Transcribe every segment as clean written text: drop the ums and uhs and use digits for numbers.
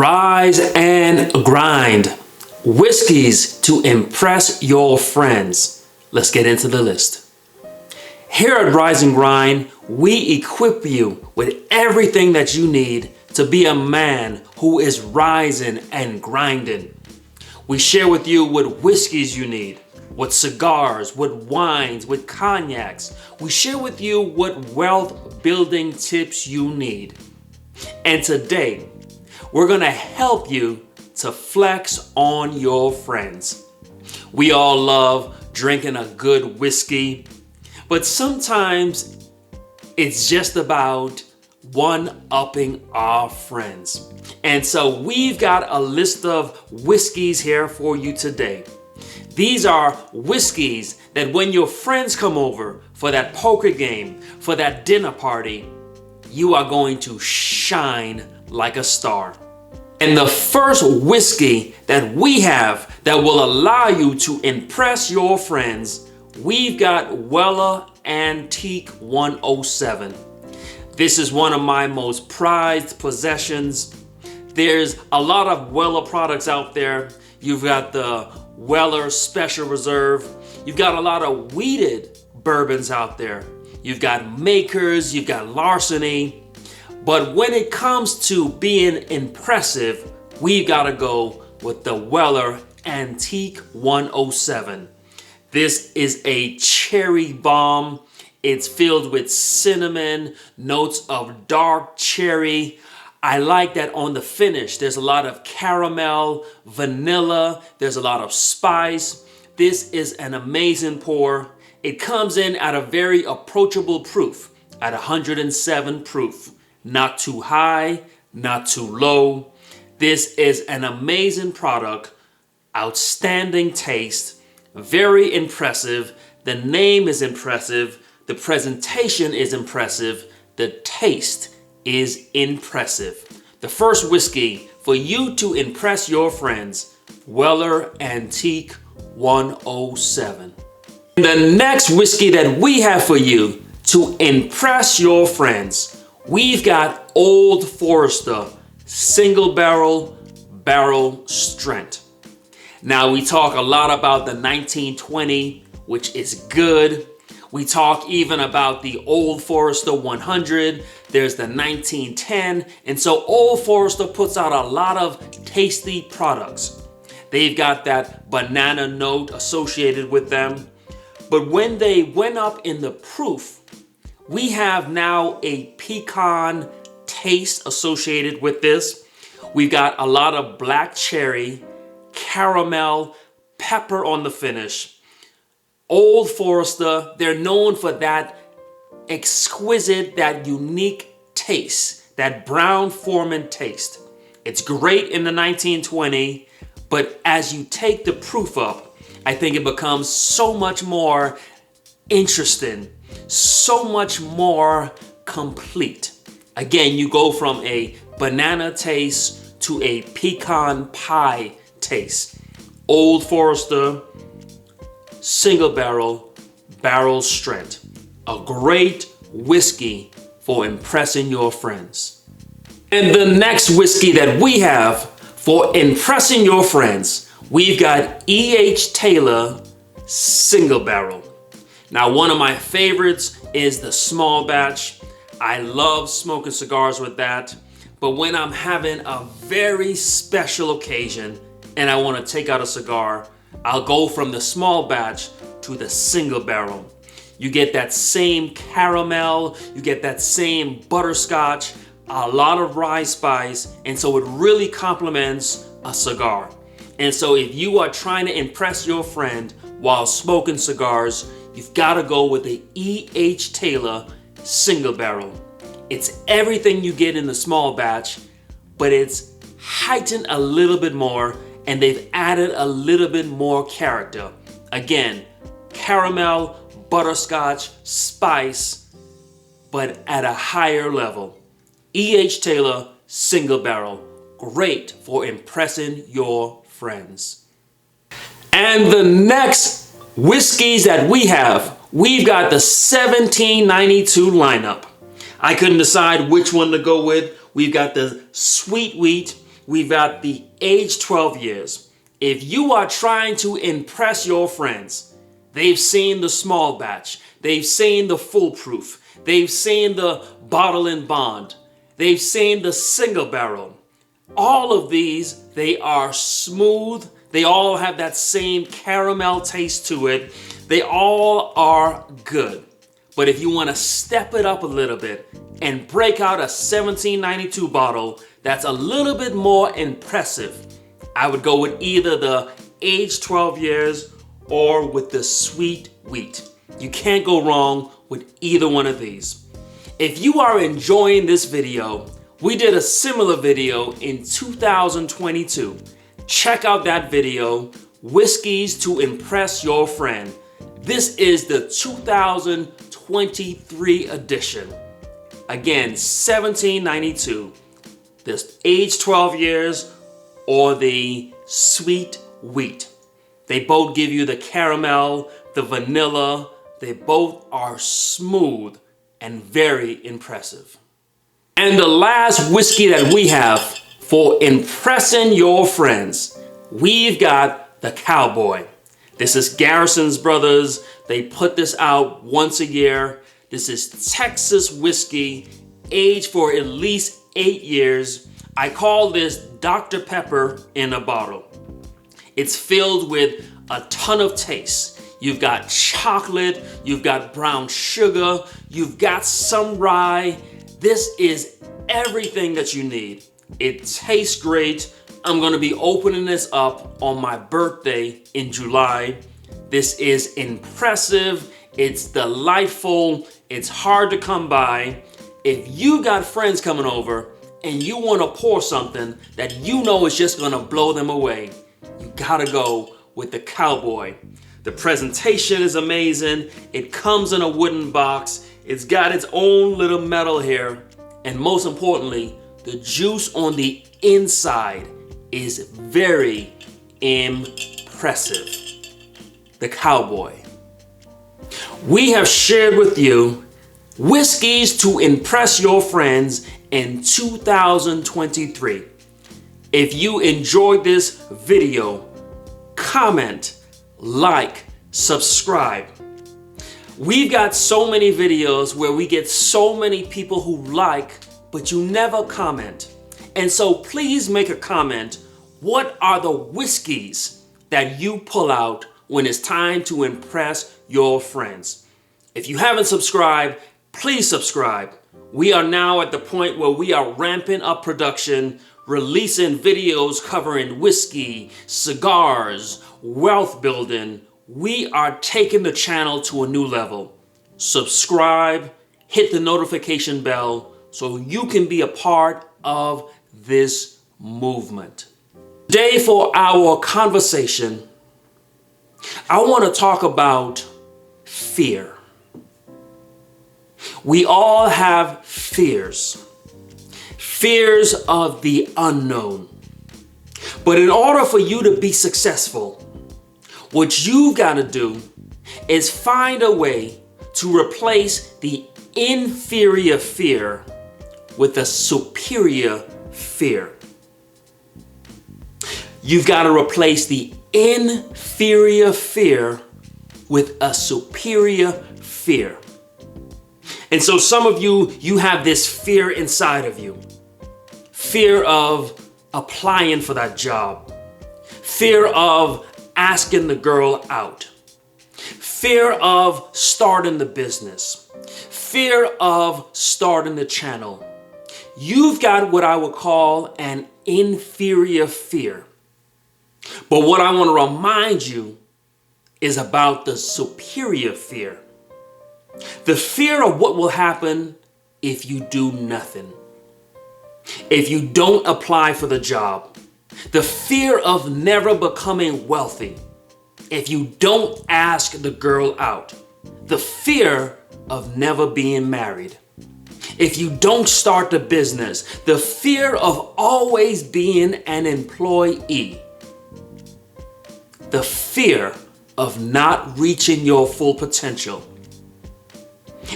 Rise and grind. Whiskies to impress your friends. Let's get into the list. Here at Rise and Grind, we equip you with everything that you need to be a man who is rising and grinding. We share with you what whiskeys you need, what cigars, what wines, what cognacs. We share with you what wealth building tips you need. And today, we're gonna help you to flex on your friends. We all love drinking a good whiskey, but sometimes it's just about one-upping our friends. And so we've got a list of whiskeys here for you today. These are whiskeys that when your friends come over for that poker game, for that dinner party, you are going to shine like a star. And the first whiskey that we have that will allow you to impress your friends, we've got Wella Antique 107. This is one of my most prized possessions. There's a lot of Wella products out there. You've got the Weller Special Reserve. You've got a lot of wheated bourbons out there. You've got Makers, you've got Larceny. But when it comes to being impressive, we've got to go with the Wella Antique 107. This is a cherry bomb. It's filled with cinnamon, notes of dark cherry. I like that on the finish. There's a lot of caramel, vanilla. There's a lot of spice. This is an amazing pour. It comes in at a very approachable proof, at 107 proof. Not too high, not too low. This is an amazing product, outstanding taste, very impressive. The name is impressive. The presentation is impressive. The taste is impressive. The first whiskey for you to impress your friends, Wella Antique 107. The next whiskey that we have for you to impress your friends, we've got Old Forester Single Barrel Strength. Now we talk a lot about the 1920, which is good. We talk even about the Old Forester 100. There's the 1910. And so Old Forester puts out a lot of tasty products. They've got that banana note associated with them. But when they went up in the proof, we have now a pecan taste associated with this. We've got a lot of black cherry, caramel, pepper on the finish. Old Forester, they're known for that exquisite, that unique taste, that Brown-Forman taste. It's great in the 1920, but as you take the proof up, I think it becomes so much more interesting, so much more complete. Again, you go from a banana taste to a pecan pie taste. Old Forester Single Barrel Strength. A great whiskey for impressing your friends. And the next whiskey that we have for impressing your friends, we've got E.H. Taylor Single Barrel. Now, one of my favorites is the small batch. I love smoking cigars with that. But when I'm having a very special occasion and I want to take out a cigar, I'll go from the small batch to the single barrel. You get that same caramel, you get that same butterscotch, a lot of rye spice, and so it really complements a cigar. And so if you are trying to impress your friend while smoking cigars, you've got to go with the E.H. Taylor Single Barrel. It's everything you get in the small batch, but it's heightened a little bit more, and they've added a little bit more character. Again, caramel, butterscotch, spice, but at a higher level. E.H. Taylor Single Barrel, great for impressing your friends. And the next whiskeys that we have, we've got the 1792 lineup. I couldn't decide which one to go with. We've got the sweet wheat, we've got the age 12 years. If you are trying to impress your friends, they've seen the small batch, they've seen the foolproof, they've seen the bottle and bond, they've seen the single barrel. All of these, they are smooth. They all have that same caramel taste to it. They all are good. But if you want to step it up a little bit and break out a 1792 bottle that's a little bit more impressive, I would go with either the age 12 years or with the sweet wheat. You can't go wrong with either one of these. If you are enjoying this video, we did a similar video in 2022. Check out that video, Whiskies to Impress Your Friend. This is the 2023 edition. Again, 1792. This age 12 years or the sweet wheat. They both give you the caramel, the vanilla. They both are smooth and very impressive. And the last whiskey that we have for impressing your friends, we've got the Cowboy. This is Garrison's Brothers. They put this out once a year. This is Texas whiskey, aged for at least 8 years. I call this Dr. Pepper in a bottle. It's filled with a ton of taste. You've got chocolate, you've got brown sugar, you've got some rye. This is everything that you need. It tastes great. I'm gonna be opening this up on my birthday in July. This is impressive. It's delightful. It's hard to come by. If you got friends coming over and you wanna pour something that you know is just gonna blow them away, you gotta go with the Cowboy. The presentation is amazing. It comes in a wooden box. It's got its own little metal here. And most importantly, the juice on the inside is very impressive. The Cowboy. We have shared with you Whiskies to Impress Your Friends in 2023. If you enjoyed this video, comment, like, subscribe. We've got so many videos where we get so many people who like, but you never comment. And so please make a comment. What are the whiskeys that you pull out when it's time to impress your friends? If you haven't subscribed, please subscribe. We are now at the point where we are ramping up production, releasing videos covering whiskey, cigars, wealth building. We are taking the channel to a new level. Subscribe, hit the notification bell so you can be a part of this movement. Today for our conversation, I want to talk about fear. We all have fears. Fears of the unknown. But in order for you to be successful, what you've got to do is find a way to replace the inferior fear with a superior fear. You've got to replace the inferior fear with a superior fear. And so some of you have this fear inside of you. Fear of applying for that job. Fear of asking the girl out. Fear of starting the business. Fear of starting the channel. You've got what I would call an inferior fear. But what I want to remind you is about the superior fear. The fear of what will happen if you do nothing. If you don't apply for the job. The fear of never becoming wealthy if you don't ask the girl out. The fear of never being married if you don't start the business. The fear of always being an employee. The fear of not reaching your full potential.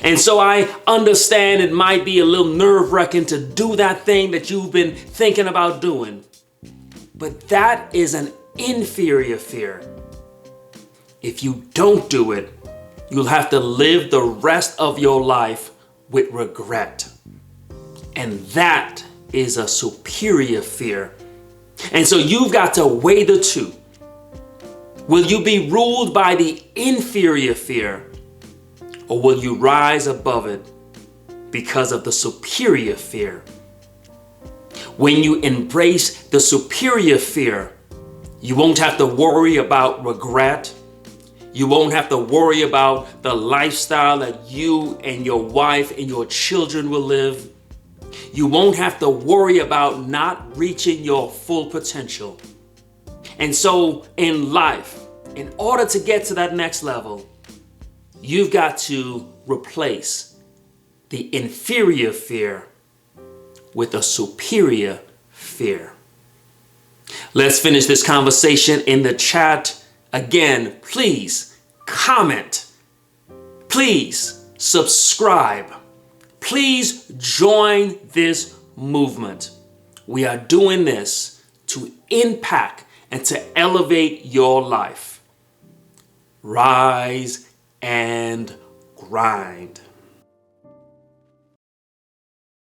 And so I understand it might be a little nerve-wracking to do that thing that you've been thinking about doing. But that is an inferior fear. If you don't do it, you'll have to live the rest of your life with regret. And that is a superior fear. And so you've got to weigh the two. Will you be ruled by the inferior fear, or will you rise above it because of the superior fear? When you embrace the superior fear, you won't have to worry about regret. You won't have to worry about the lifestyle that you and your wife and your children will live. You won't have to worry about not reaching your full potential. And so in life, in order to get to that next level, you've got to replace the inferior fear with a superior fear. Let's finish this conversation in the chat. Again, please comment. Please subscribe. Please join this movement. We are doing this to impact and to elevate your life. Rise and grind.